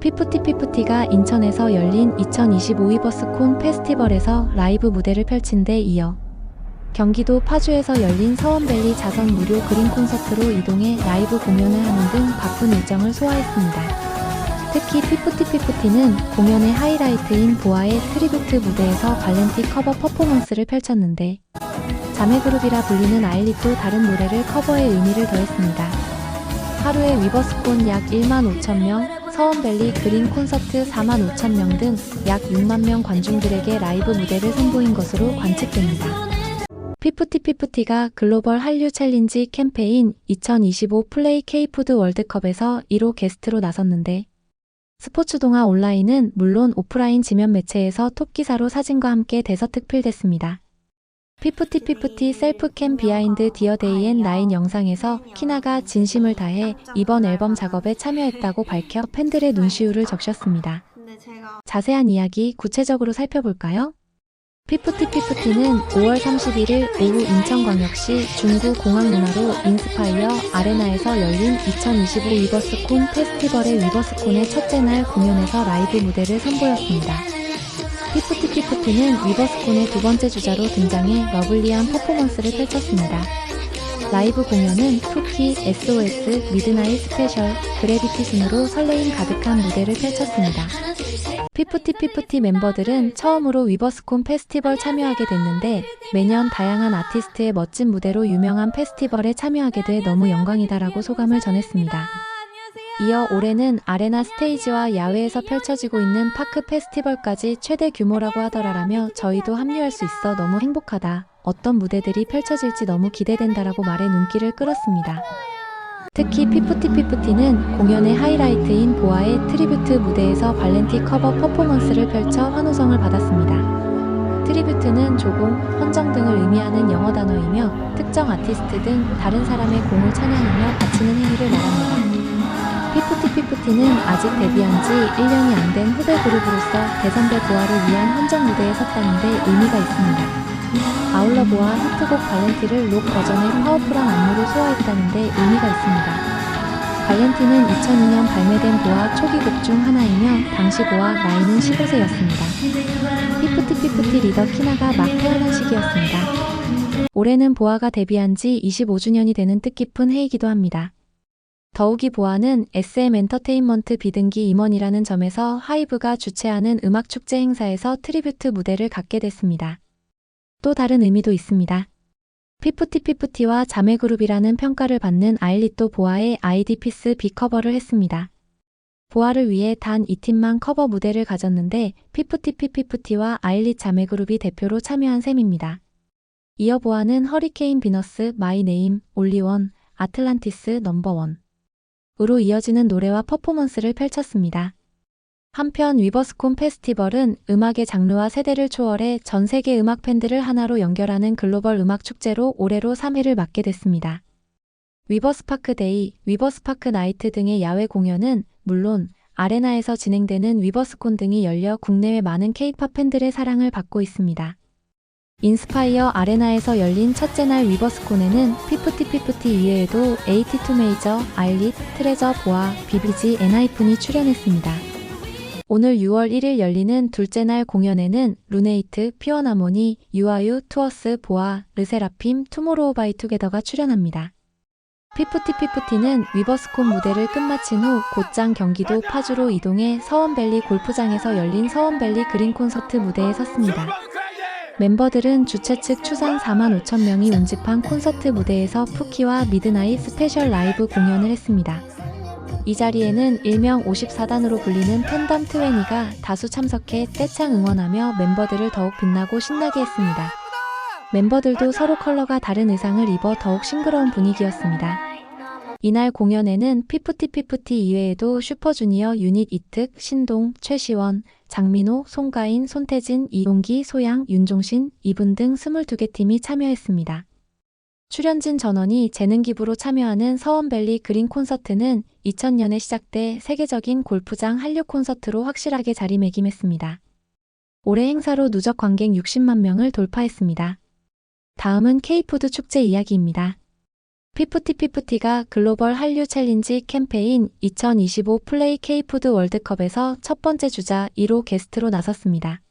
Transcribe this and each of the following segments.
피프티피프티가 인천에서 열린 2025 위버스콘 페스티벌에서 라이브 무대를 펼친 데 이어 경기도 파주에서 열린 서원밸리 자선 무료 그린 콘서트로 이동해 라이브 공연을 하는 등 바쁜 일정을 소화했습니다. 특히 피프티피프티는 공연의 하이라이트인 보아의 트리뷰트 무대에서 발렌티 커버 퍼포먼스를 펼쳤는데 자매그룹이라 불리는 아일릿도 다른 노래를 커버해 의미를 더했습니다. 하루에 위버스콘 약 1만 5천 명, 서원밸리 그린 콘서트 4만 5천 명 등 약 6만 명 관중들에게 라이브 무대를 선보인 것으로 관측됩니다. 피프티피프티가 글로벌 한류 챌린지 캠페인 2025 플레이 K푸드 월드컵에서 1호 게스트로 나섰는데 스포츠동아 온라인은 물론 오프라인 지면 매체에서 톱기사로 사진과 함께 대서특필됐습니다. 피프티피프티 셀프캠 비하인드 디어 데이 앤 나인 영상에서 키나가 진심을 다해 이번 앨범 작업에 참여했다고 밝혀 팬들의 눈시울을 적셨습니다. 자세한 이야기 구체적으로 살펴볼까요? 피프티피프티는 5월 31일 오후 인천광역시 중구공항문화로 인스파이어 아레나에서 열린 2025 위버스콘 페스티벌의 위버스콘의 첫째 날 공연에서 라이브 무대를 선보였습니다. 피프티피프티는 위버스콘의 두 번째 주자로 등장해 러블리한 퍼포먼스를 펼쳤습니다. 라이브 공연은 투키, SOS, 미드나잇 스페셜, 그래비티 순으로 설레임 가득한 무대를 펼쳤습니다. 피프티피프티 멤버들은 처음으로 위버스콘 페스티벌 참여하게 됐는데 매년 다양한 아티스트의 멋진 무대로 유명한 페스티벌에 참여하게 돼 너무 영광이다라고 소감을 전했습니다. 이어 올해는 아레나 스테이지와 야외에서 펼쳐지고 있는 파크 페스티벌까지 최대 규모라고 하더라라며 저희도 합류할 수 있어 너무 행복하다. 어떤 무대들이 펼쳐질지 너무 기대된다라고 말해 눈길을 끌었습니다. 특히 피프티피프티는 공연의 하이라이트인 보아의 트리뷰트 무대에서 발렌티 커버 퍼포먼스를 펼쳐 환호성을 받았습니다. 트리뷰트는 조공, 헌정 등을 의미하는 영어 단어이며 특정 아티스트 등 다른 사람의 공을 찬양하며 바치는 행위를 말합니다. 피프티피프티는 아직 데뷔한 지 1년이 안 된 후배 그룹으로서 대선배 보아를 위한 헌정 무대에 섰다는 데 의미가 있습니다. 아울러 보아 히트곡 발렌티를 록 버전의 파워풀한 안무로 소화했다는 데 의미가 있습니다. 발렌티는 2002년 발매된 보아 초기 곡 중 하나이며 당시 보아 나이는 15세였습니다. 피프티피프티 리더 키나가 막 태어난 시기였습니다. 올해는 보아가 데뷔한 지 25주년이 되는 뜻깊은 해이기도 합니다. 더욱이 보아는 SM 엔터테인먼트 비등기 임원이라는 점에서 하이브가 주최하는 음악축제 행사에서 트리뷰트 무대를 갖게 됐습니다. 또 다른 의미도 있습니다. 피프티피프티와 자매그룹이라는 평가를 받는 아일릿도 보아의 아이디 피스 비커버를 했습니다. 보아를 위해 단 이 팀만 커버 무대를 가졌는데 피프티피프티와 아일릿 자매그룹이 대표로 참여한 셈입니다. 이어 보아는 허리케인 비너스, 마이 네임, 올리원, 아틀란티스 넘버원 으로 이어지는 노래와 퍼포먼스를 펼쳤습니다. 한편 위버스콘 페스티벌은 음악의 장르와 세대를 초월해 전 세계 음악 팬들을 하나로 연결하는 글로벌 음악 축제로 올해로 3회를 맞게 됐습니다. 위버스파크 데이, 위버스파크 나이트 등의 야외 공연은 물론 아레나에서 진행되는 위버스콘 등이 열려 국내외 많은 K-팝 팬들의 사랑을 받고 있습니다. 인스파이어 아레나에서 열린 첫째 날 위버스콘에는 피프티피프티 이외에도 에이티투 메이저, 아일릿, 트레저, 보아, 비비지, 엔하이픈이 출연했습니다. 오늘 6월 1일 열리는 둘째 날 공연에는 루네이트, 피어나모니, 유아유, 투어스, 보아, 르세라핌, 투모로우바이투게더가 출연합니다. 피프티피프티는 위버스콘 무대를 끝마친 후 곧장 경기도 파주로 이동해 서원밸리 골프장에서 열린 서원밸리 그린 콘서트 무대에 섰습니다. 멤버들은 주최 측 추산 4만 5천 명이 운집한 콘서트 무대에서 푸키와 미드나잇 스페셜 라이브 공연을 했습니다. 이 자리에는 일명 54단으로 불리는 팬덤 20가 다수 참석해 떼창 응원하며 멤버들을 더욱 빛나고 신나게 했습니다. 멤버들도 서로 컬러가 다른 의상을 입어 더욱 싱그러운 분위기였습니다. 이날 공연에는 피프티피프티 이외에도 슈퍼주니어 유닛 이특, 신동, 최시원, 장민호, 송가인, 손태진, 이용기, 소양, 윤종신, 이분 등 22개 팀이 참여했습니다. 출연진 전원이 재능 기부로 참여하는 서원밸리 그린 콘서트는 2000년에 시작돼 세계적인 골프장 한류 콘서트로 확실하게 자리매김했습니다. 올해 행사로 누적 관객 60만 명을 돌파했습니다. 다음은 K푸드 축제 이야기입니다. 피프티피프티가 글로벌 한류 챌린지 캠페인 2025 플레이 K푸드 월드컵에서 첫 번째 주자 1호 게스트로 나섰습니다.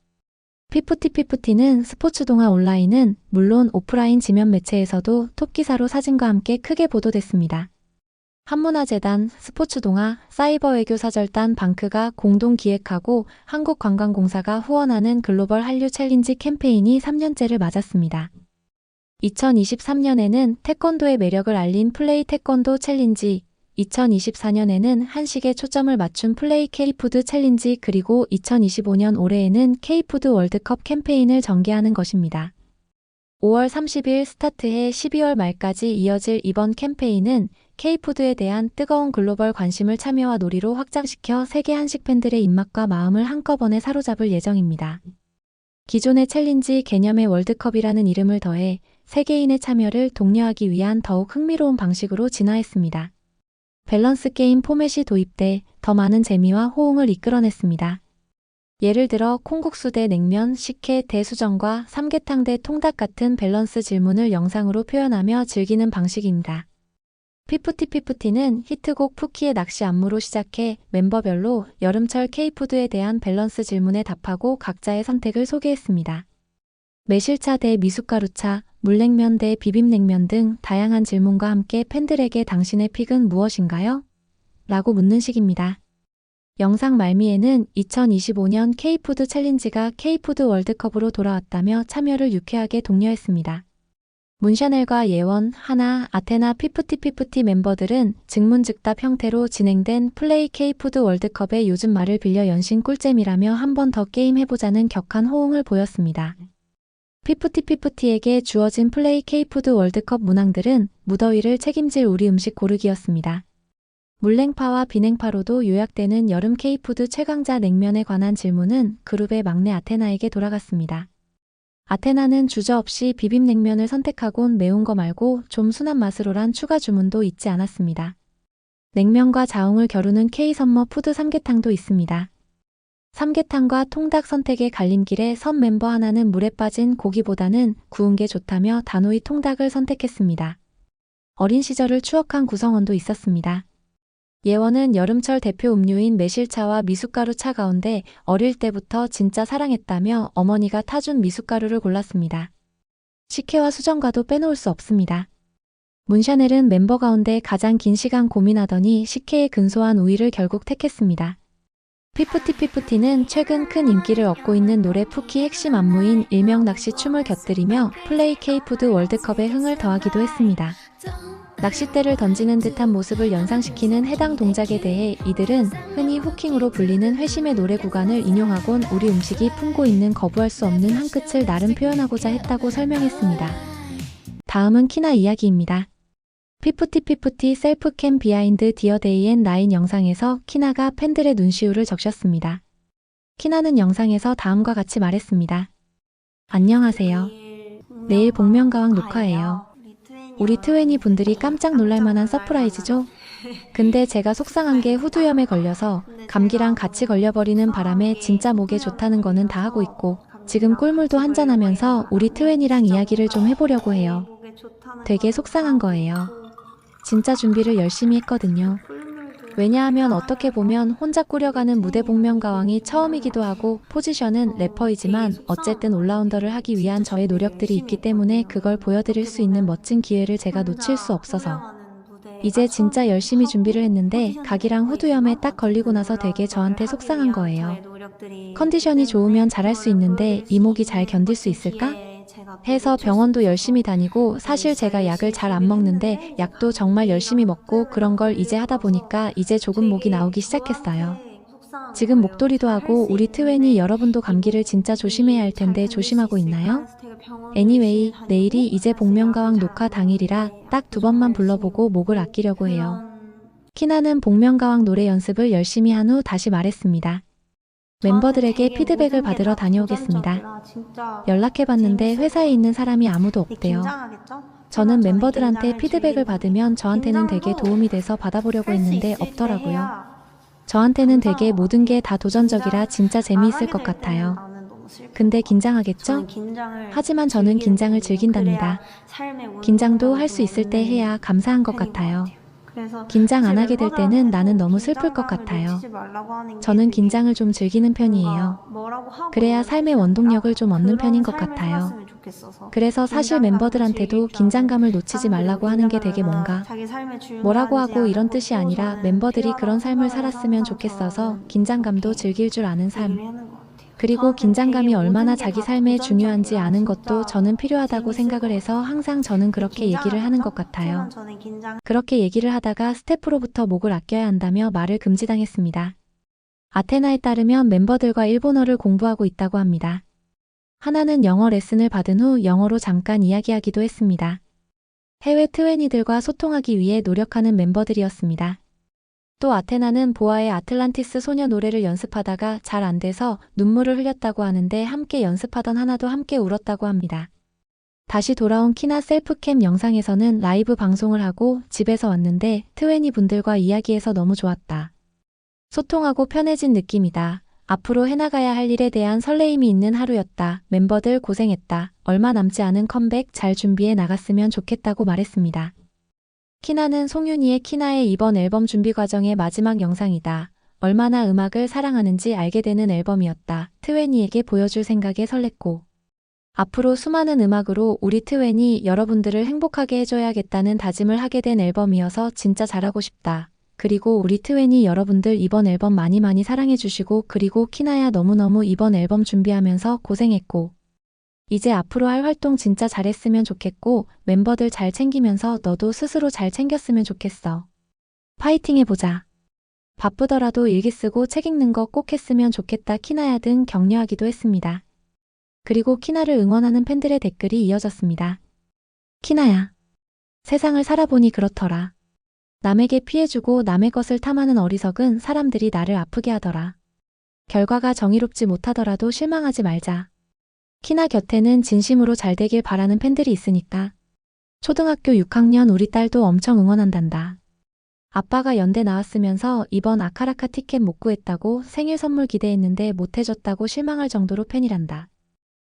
피프티피프티는 스포츠 동화 온라인은 물론 오프라인 지면 매체에서도 톱기사로 사진과 함께 크게 보도됐습니다. 한문화재단, 스포츠동화, 사이버외교사절단 방크가 공동 기획하고 한국관광공사가 후원하는 글로벌 한류 챌린지 캠페인이 3년째를 맞았습니다. 2023년에는 태권도의 매력을 알린 플레이 태권도 챌린지, 2024년에는 한식에 초점을 맞춘 플레이 K푸드 챌린지 그리고 2025년 올해에는 K푸드 월드컵 캠페인을 전개하는 것입니다. 5월 30일 스타트해 12월 말까지 이어질 이번 캠페인은 K푸드에 대한 뜨거운 글로벌 관심을 참여와 놀이로 확장시켜 세계 한식 팬들의 입맛과 마음을 한꺼번에 사로잡을 예정입니다. 기존의 챌린지 개념의 월드컵이라는 이름을 더해 세계인의 참여를 독려하기 위한 더욱 흥미로운 방식으로 진화했습니다. 밸런스 게임 포맷이 도입돼 더 많은 재미와 호응을 이끌어냈습니다. 예를 들어 콩국수 대 냉면, 식혜 대 수정과 삼계탕 대 통닭 같은 밸런스 질문을 영상으로 표현하며 즐기는 방식입니다. 피프티피프티는 히트곡 푸키의 낚시 안무로 시작해 멤버별로 여름철 K푸드에 대한 밸런스 질문에 답하고 각자의 선택을 소개했습니다. 매실차 대 미숫가루차, 물냉면 대 비빔냉면 등 다양한 질문과 함께 팬들에게 당신의 픽은 무엇인가요? 라고 묻는 식입니다. 영상 말미에는 2025년 K푸드 챌린지가 K푸드 월드컵으로 돌아왔다며 참여를 유쾌하게 독려했습니다. 문샤넬과 예원, 하나, 아테나 피프티피프티 멤버들은 즉문즉답 형태로 진행된 플레이 K푸드 월드컵의 요즘 말을 빌려 연신 꿀잼이라며 한 번 더 게임 해보자는 격한 호응을 보였습니다. 피프티피프티에게 주어진 플레이 K푸드 월드컵 문항들은 무더위를 책임질 우리 음식 고르기였습니다. 물냉파와 비냉파로도 요약되는 여름 K푸드 최강자 냉면에 관한 질문은 그룹의 막내 아테나에게 돌아갔습니다. 아테나는 주저없이 비빔냉면을 선택하곤 매운 거 말고 좀 순한 맛으로란 추가 주문도 잊지 않았습니다. 냉면과 자웅을 겨루는 K선머 푸드 삼계탕도 있습니다. 삼계탕과 통닭 선택의 갈림길에 선 멤버 하나는 물에 빠진 고기보다는 구운 게 좋다며 단호히 통닭을 선택했습니다. 어린 시절을 추억한 구성원도 있었습니다. 예원은 여름철 대표 음료인 매실차와 미숫가루 차 가운데 어릴 때부터 진짜 사랑했다며 어머니가 타준 미숫가루를 골랐습니다. 식혜와 수정과도 빼놓을 수 없습니다. 문샤넬은 멤버 가운데 가장 긴 시간 고민하더니 식혜에 근소한 우위를 결국 택했습니다. 피프티피프티는 최근 큰 인기를 얻고 있는 노래 푸키 핵심 안무인 일명 낚시 춤을 곁들이며 플레이 K푸드 월드컵에 흥을 더하기도 했습니다. 낚싯대를 던지는 듯한 모습을 연상시키는 해당 동작에 대해 이들은 흔히 후킹으로 불리는 회심의 노래 구간을 인용하곤 우리 음식이 품고 있는 거부할 수 없는 한 끝을 나름 표현하고자 했다고 설명했습니다. 다음은 키나 이야기입니다. 피프티피프티 셀프캠 비하인드 디어 데이 앤 라인 영상에서 키나가 팬들의 눈시울을 적셨습니다. 키나는 영상에서 다음과 같이 말했습니다. 안녕하세요. 내일 복면가왕 녹화예요. 우리 트웬이 분들이 깜짝 놀랄만한 서프라이즈죠? 근데 제가 속상한 게 후두염에 걸려서 감기랑 같이 걸려버리는 바람에 진짜 목에 좋다는 거는 다 하고 있고 지금 꿀물도 한잔하면서 우리 트웬이랑 이야기를 좀 해보려고 해요. 되게 속상한 거예요. 진짜 준비를 열심히 했거든요. 왜냐하면 어떻게 보면 혼자 꾸려가는 무대 복면가왕이 처음이기도 하고 포지션은 래퍼이지만 어쨌든 올라운더를 하기 위한 저의 노력들이 있기 때문에 그걸 보여드릴 수 있는 멋진 기회를 제가 놓칠 수 없어서 이제 진짜 열심히 준비를 했는데 각이랑 후두염에 딱 걸리고 나서 되게 저한테 속상한 거예요. 컨디션이 좋으면 잘할 수 있는데 이목이 잘 견딜 수 있을까? 해서 병원도 열심히 다니고 사실 제가 약을 잘 안 먹는데 약도 정말 열심히 먹고 그런 걸 이제 하다 보니까 이제 조금 목이 나오기 시작했어요. 지금 목도리도 하고 우리 트웬이 여러분도 감기를 진짜 조심해야 할 텐데 조심하고 있나요? 애니웨이 내일이 이제 복면가왕 녹화 당일이라 딱 2번만 불러보고 목을 아끼려고 해요. 키나는 복면가왕 노래 연습을 열심히 한 후 다시 말했습니다. 멤버들에게 피드백을 받으러 다녀오겠습니다. 연락해봤는데 회사에 있는 사람이 아무도 없대요. 저는 멤버들한테 피드백을 받으면 저한테는 되게 도움이 돼서 받아보려고 했는데 없더라고요. 저한테는 되게 모든 게 다 도전적이라 진짜 재미있을 것 같아요. 너무 슬픈 근데 것 같아요. 긴장하겠죠? 저는 긴장을 하지만 저는 긴장을 즐긴답니다. 긴장도 할 수 있을 때 해야 감사한 것 같아요. 긴장 안 하게 될 때는 나는 너무 슬플 것 같아요. 저는 긴장을 좀 즐기는 편이에요. 그래야 삶의 원동력을 좀 얻는 편인 것 같아요. 그래서 사실 멤버들한테도 긴장감을 놓치지 말라고 하는 게 되게 뭔가 뭐라고 하고 이런 뜻이 아니라 멤버들이 그런 삶을 살았으면 좋겠어서 긴장감도 즐길 줄 아는 삶. 그리고 긴장감이 얼마나 자기 삶에 중요한지 아는 것도 저는 필요하다고 생각을 해서 항상 저는 그렇게 얘기를 하는 것 같아요. 그렇게 얘기를 하다가 스태프로부터 목을 아껴야 한다며 말을 금지당했습니다. 아테나에 따르면 멤버들과 일본어를 공부하고 있다고 합니다. 하나는 영어 레슨을 받은 후 영어로 잠깐 이야기하기도 했습니다. 해외 트웨니들과 소통하기 위해 노력하는 멤버들이었습니다. 또 아테나는 보아의 아틀란티스 소녀 노래를 연습하다가 잘 안 돼서 눈물을 흘렸다고 하는데 함께 연습하던 하나도 함께 울었다고 합니다. 다시 돌아온 키나 셀프캠 영상에서는 라이브 방송을 하고 집에서 왔는데 트웨니 분들과 이야기해서 너무 좋았다. 소통하고 편해진 느낌이다. 앞으로 해나가야 할 일에 대한 설레임이 있는 하루였다. 멤버들 고생했다. 얼마 남지 않은 컴백 잘 준비해 나갔으면 좋겠다고 말했습니다. 키나는 송윤희의 키나의 이번 앨범 준비 과정의 마지막 영상이다. 얼마나 음악을 사랑하는지 알게 되는 앨범이었다. 트웨니에게 보여줄 생각에 설렜고 앞으로 수많은 음악으로 우리 트웨니 여러분들을 행복하게 해줘야겠다는 다짐을 하게 된 앨범이어서 진짜 잘하고 싶다. 그리고 우리 트웨니 여러분들 이번 앨범 많이 많이 사랑해주시고 그리고 키나야 너무너무 이번 앨범 준비하면서 고생했고 이제 앞으로 할 활동 진짜 잘했으면 좋겠고 멤버들 잘 챙기면서 너도 스스로 잘 챙겼으면 좋겠어. 파이팅 해보자. 바쁘더라도 일기 쓰고 책 읽는 거 꼭 했으면 좋겠다 키나야 등 격려하기도 했습니다. 그리고 키나를 응원하는 팬들의 댓글이 이어졌습니다. 키나야. 세상을 살아보니 그렇더라. 남에게 피해주고 남의 것을 탐하는 어리석은 사람들이 나를 아프게 하더라. 결과가 정의롭지 못하더라도 실망하지 말자. 키나 곁에는 진심으로 잘 되길 바라는 팬들이 있으니까. 초등학교 6학년 우리 딸도 엄청 응원한단다. 아빠가 연대 나왔으면서 이번 아카라카 티켓 못 구했다고 생일 선물 기대했는데 못 해줬다고 실망할 정도로 팬이란다.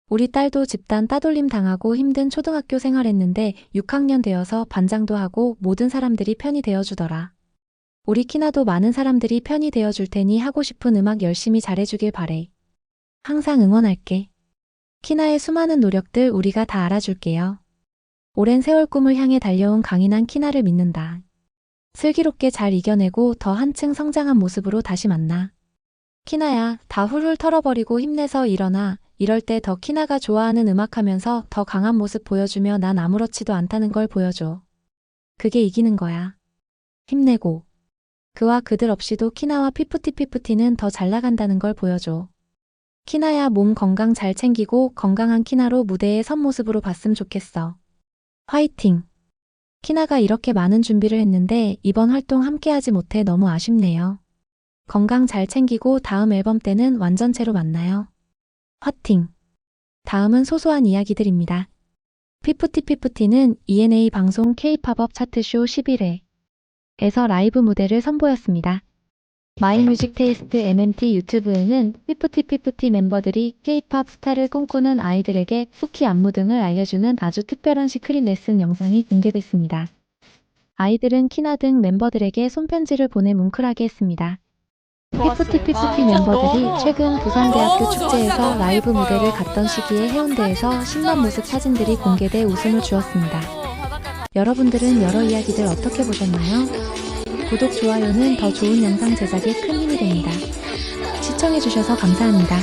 우리 딸도 집단 따돌림 당하고 힘든 초등학교 생활했는데 6학년 되어서 반장도 하고 모든 사람들이 편이 되어주더라. 우리 키나도 많은 사람들이 편이 되어줄 테니 하고 싶은 음악 열심히 잘해주길 바래. 항상 응원할게. 키나의 수많은 노력들 우리가 다 알아줄게요. 오랜 세월 꿈을 향해 달려온 강인한 키나를 믿는다. 슬기롭게 잘 이겨내고 더 한층 성장한 모습으로 다시 만나. 키나야, 다 훌훌 털어버리고 힘내서 일어나. 이럴 때 더 키나가 좋아하는 음악하면서 더 강한 모습 보여주며 난 아무렇지도 않다는 걸 보여줘. 그게 이기는 거야. 힘내고. 그와 그들 없이도 키나와 피프티피프티는 더 잘 나간다는 걸 보여줘. 키나야 몸 건강 잘 챙기고 건강한 키나로 무대에 선 모습으로 봤으면 좋겠어. 화이팅! 키나가 이렇게 많은 준비를 했는데 이번 활동 함께하지 못해 너무 아쉽네요. 건강 잘 챙기고 다음 앨범 때는 완전체로 만나요. 화팅! 다음은 소소한 이야기들입니다. 피프티피프티는 ENA 방송 K-팝업 차트쇼 11회에서 라이브 무대를 선보였습니다. 마이뮤직 테이스트 MMT 유튜브에는 피프티피프티 멤버들이 K-팝 스타를 꿈꾸는 아이들에게 쿠키 안무 등을 알려주는 아주 특별한 시크릿 레슨 영상이 공개됐습니다. 아이들은 키나 등 멤버들에게 손편지를 보내 뭉클하게 했습니다. 피프티피프티 멤버들이 최근 부산대학교 축제에서 라이브 무대를 갔던 시기에 해운대에서 신난 모습 사진들이 공개돼 웃음을 주었습니다. 여러분들은 여러 이야기들 어떻게 보셨나요? 구독, 좋아요는 더 좋은 영상 제작에 큰 힘이 됩니다. 시청해주셔서 감사합니다.